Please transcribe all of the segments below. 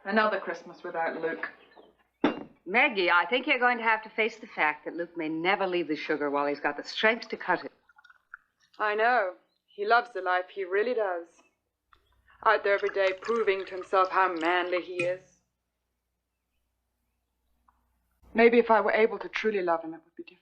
Another Christmas without Luke. Meggie, I think you're going to have to face the fact that Luke may never leave the sugar while he's got the strength to cut it. I know. He loves the life, he really does. Out there every day proving to himself how manly he is. Maybe if I were able to truly love him, it would be different.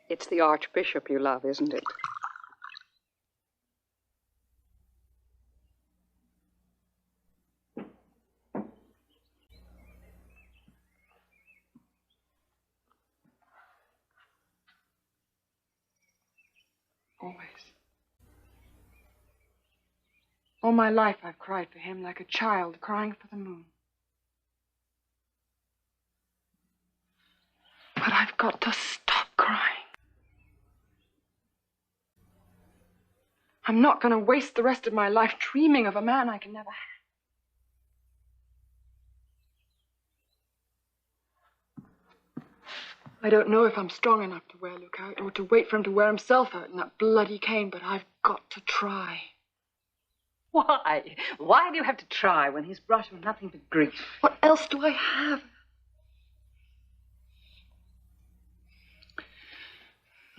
It's the Archbishop you love, isn't it? Always. All my life I've cried for him like a child crying for the moon. But I've got to stop crying. I'm not going to waste the rest of my life dreaming of a man I can never have. I don't know if I'm strong enough to wear Luke out or to wait for him to wear himself out in that bloody cane, but I've got to try. Why? Why do you have to try when he's brought you nothing but grief? What else do I have?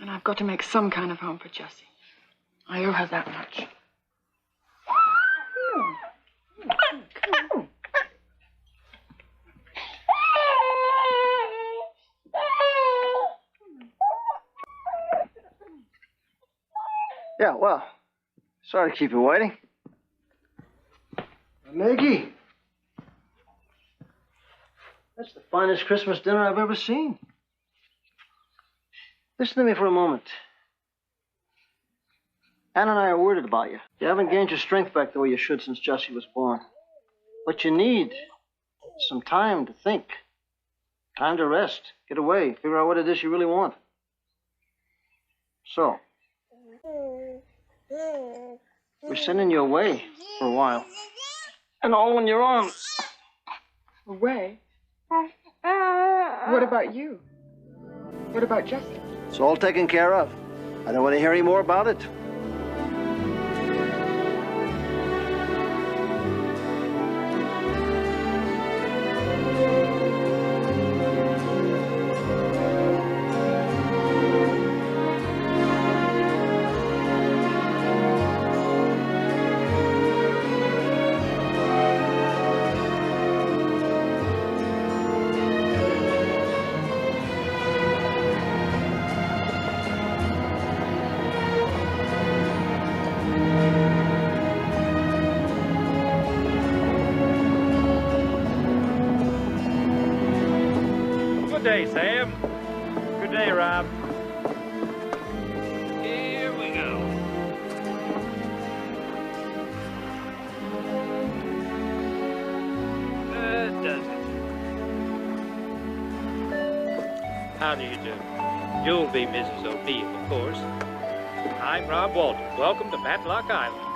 And I've got to make some kind of home for Jessie. I owe her that much. Yeah, well, sorry to keep you waiting. Meggie, that's the finest Christmas dinner I've ever seen. Listen to me for a moment. Ann and I are worried about you. You haven't gained your strength back the way you should since Jessie was born. What you need is some time to think, time to rest, get away, figure out what it is you really want. So, we're sending you away for a while. And all when you're on. Away? What about you? What about Jessie? It's all taken care of. I don't want to hear any more about it. Good day, Sam. Good day, Rob. Here we go. Does it? How do you do? You'll be Mrs. O'Neill, of course. I'm Rob Walter. Welcome to Matlock Island.